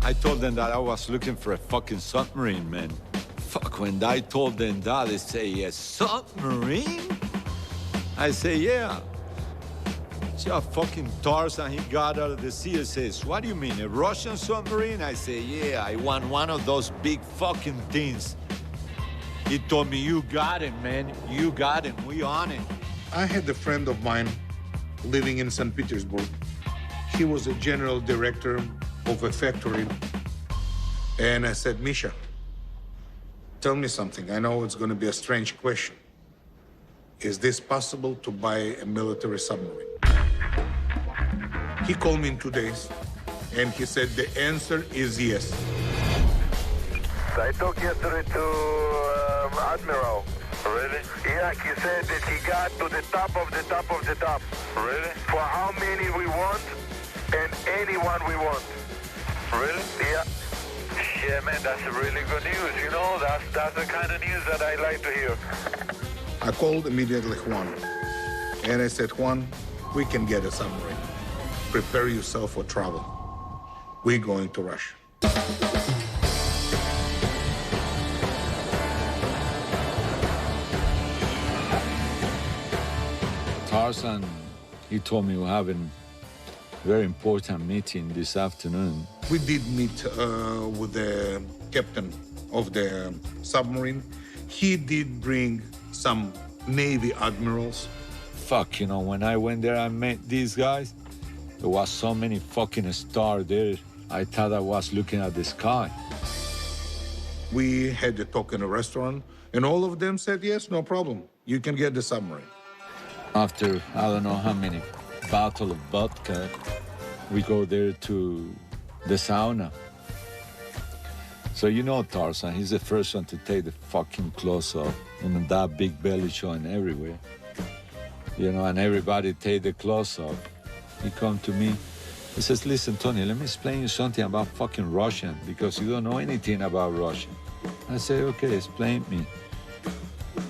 I told them that I was looking for a fucking submarine, man. Fuck, when I told them that, they say, a submarine? I say, yeah. See a fucking Tarzan he got out of the sea and says, what do you mean, a Russian submarine? I say, yeah, I want one of those big fucking things. He told me, you got it, man. You got it. We on it. I had a friend of mine living in St. Petersburg. He was a general director of a factory. And I said, Misha, tell me something. I know it's going to be a strange question. Is this possible to buy a military submarine? He called me in 2 days, and he said the answer is yes. I talked yesterday to Admiral. Really? Yeah, he said that he got to the top of the top of the top. Really? For how many we want and anyone we want. Really? Yeah. Yeah, man, that's really good news. You know, that's the kind of news that I like to hear. I called immediately Juan, and I said, Juan, we can get a submarine. Prepare yourself for travel. We're going to Russia. Tarzan, he told me we're having a very important meeting this afternoon. We did meet with the captain of the submarine. He did bring some Navy admirals. Fuck, you know, when I went there, I met these guys. There was so many fucking stars there. I thought I was looking at the sky. We had a talk in a restaurant, and all of them said, yes, no problem. You can get the submarine. After, I don't know how many bottles of vodka, we go there to the sauna. So you know Tarzan, he's the first one to take the fucking clothes off. And that big belly showing everywhere. You know, and everybody take the clothes off. He come to me, he says, listen, Tony, let me explain you something about fucking Russian, because you don't know anything about Russian. I say, okay, explain me.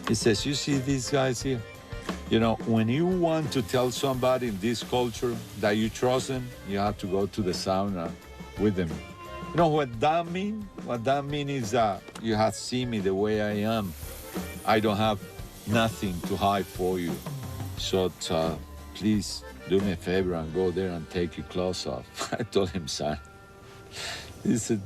He says, you see these guys here? You know, when you want to tell somebody in this culture that you trust them, you have to go to the sauna with them. You know what that means? What that means is that you have seen me the way I am. I don't have nothing to hide for you. So please do me a favor and go there and take your clothes off. I told him, son, this is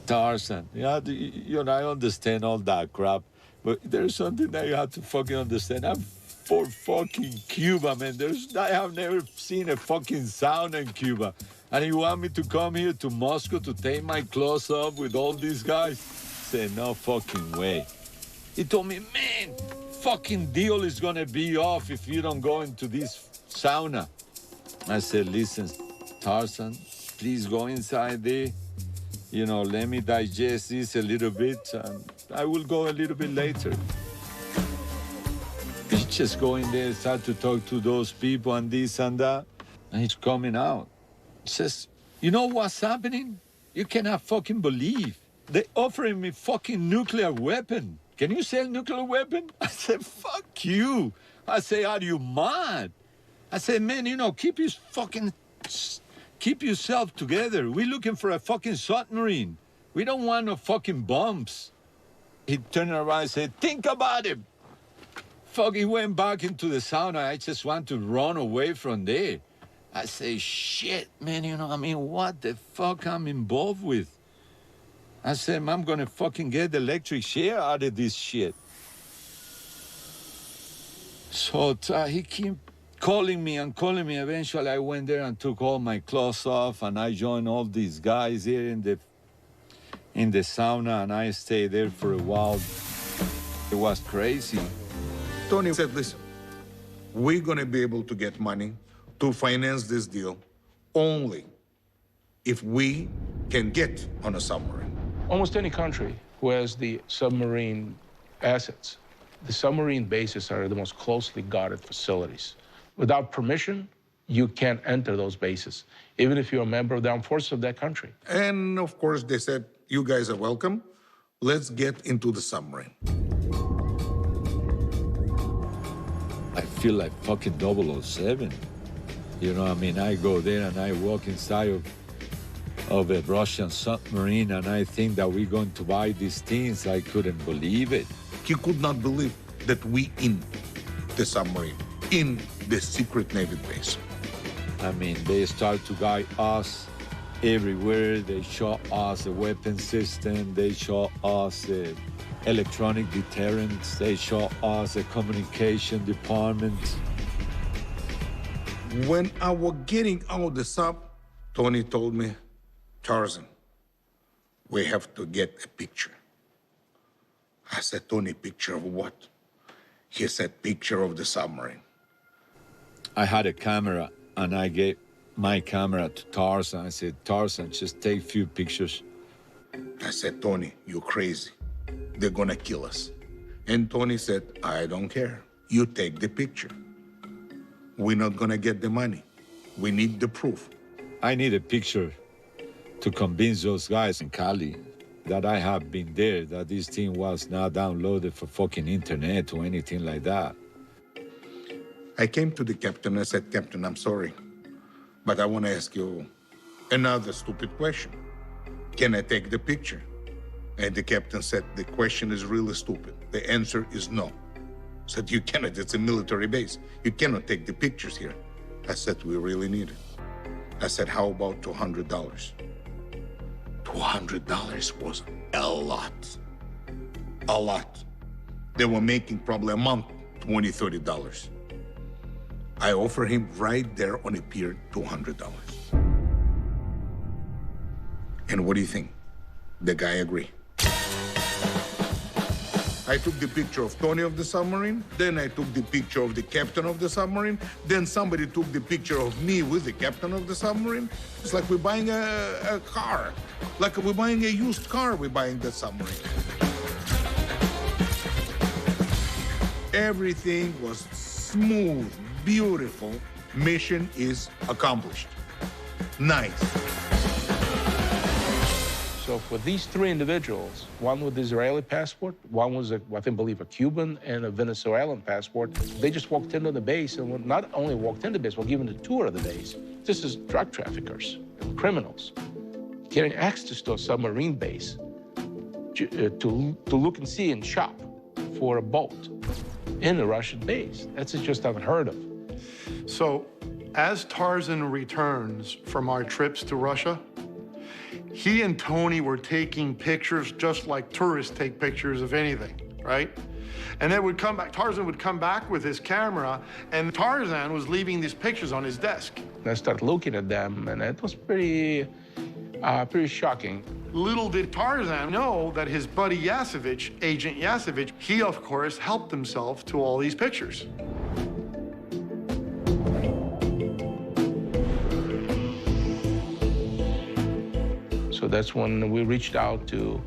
Tarzan. Yeah, you know, I understand all that crap, but there's something that you have to fucking understand. I'm for fucking Cuba, man. I have never seen a fucking sauna in Cuba. And you want me to come here to Moscow to take my clothes off with all these guys? I said, no fucking way. He told me, man, fucking deal is gonna be off if you don't go into this sauna. I said, listen, Tarzan, please go inside there. You know, let me digest this a little bit, and I will go a little bit later. He just go in there, start to talk to those people and this and that, and he's coming out. He says, you know what's happening? You cannot fucking believe. They offering me fucking nuclear weapon. Can you sell nuclear weapon? I said, fuck you. I say, are you mad? I said, man, you know, keep yourself together. We're looking for a fucking submarine. We don't want no fucking bombs. He turned around and said, think about it. Fuck, he went back into the sauna. I just want to run away from there. I say, shit, man, you know, I mean, what the fuck I'm involved with? I said, I'm gonna fucking get the electric chair out of this shit. So he kept calling me and calling me. Eventually, I went there and took all my clothes off, and I joined all these guys here in the sauna, and I stayed there for a while. It was crazy. Tony said, listen, we're going to be able to get money to finance this deal only if we can get on a submarine. Almost any country who has the submarine assets, the submarine bases are the most closely guarded facilities. Without permission, you can't enter those bases, even if you're a member of the armed forces of that country. And of course, they said, you guys are welcome. Let's get into the submarine. I feel like fucking 007. You know, I mean, I go there and I walk inside of of a Russian submarine, and I think that we're going to buy these things. I couldn't believe it. He could not believe that we in the submarine, in the secret Navy base. I mean, they start to guide us everywhere. They show us the weapon system. They show us the electronic deterrents. They show us the communication department. When I was getting out of the sub, Tony told me, Tarzan, we have to get a picture. I said, Tony, picture of what? He said, picture of the submarine. I had a camera, and I gave my camera to Tarzan. I said, Tarzan, just take a few pictures. I said, Tony, you're crazy. They're gonna kill us. And Tony said, I don't care. You take the picture. We're not gonna get the money. We need the proof. I need a picture to convince those guys in Cali that I have been there, that this thing was not downloaded for fucking internet or anything like that. I came to the captain and said, Captain, I'm sorry, but I want to ask you another stupid question. Can I take the picture? And the captain said, the question is really stupid. The answer is no. I said, you cannot, it's a military base. You cannot take the pictures here. I said, we really need it. I said, how about $200? $200 was a lot. A lot. They were making probably a month, $20, $30. I offered him right there on a pier $200. And what do you think? The guy agreed. I took the picture of Tony of the submarine, then I took the picture of the captain of the submarine, then somebody took the picture of me with the captain of the submarine. It's like we're buying a car. Like we're buying a used car, we're buying the submarine. Everything was smooth, beautiful. Mission is accomplished. Nice. So for these three individuals, one with Israeli passport, one was, I believe, a Cuban and a Venezuelan passport, they just walked into the base and not only walked into the base, were given a tour of the base. This is drug traffickers and criminals getting access to a submarine base to look and see and shop for a boat in a Russian base. That's just unheard of. So as Tarzan returns from our trips to Russia, he and Tony were taking pictures just like tourists take pictures of anything, right? And then would come back, Tarzan would come back with his camera, and Tarzan was leaving these pictures on his desk. And I started looking at them, and it was pretty shocking. Little did Tarzan know that his buddy Yasevich, Agent Yasevich, he, of course, helped himself to all these pictures. So that's when we reached out to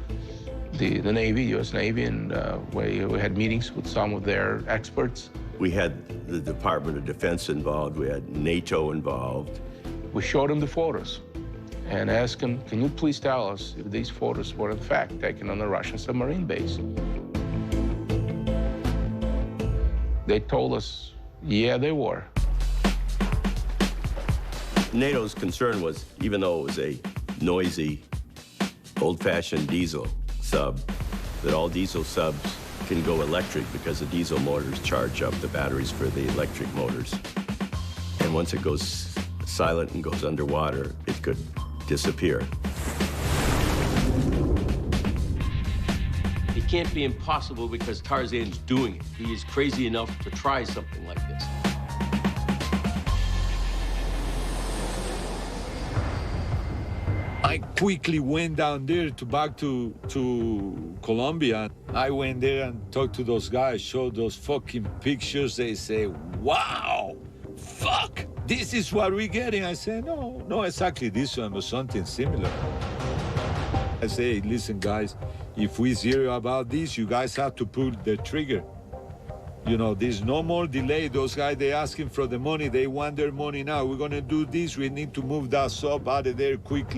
the Navy, U.S. Navy, and we had meetings with some of their experts. We had the Department of Defense involved. We had NATO involved. We showed them the photos and asked them, can you please tell us if these photos were in fact taken on a Russian submarine base? They told us, yeah, they were. NATO's concern was, even though it was a noisy, old-fashioned diesel sub, that all diesel subs can go electric because the diesel motors charge up the batteries for the electric motors. And once it goes silent and goes underwater, it could disappear. It can't be impossible because Tarzan's doing it. He is crazy enough to try something like this. I quickly went down there back to Colombia. I went there and talked to those guys, showed those fucking pictures. They say, wow, fuck, this is what we're getting. I say, no, not exactly this one, but something similar. I say, listen, guys, if we're serious about this, you guys have to pull the trigger. You know, there's no more delay. Those guys, they're asking for the money. They want their money now. We're going to do this. We need to move that sub out of there quickly.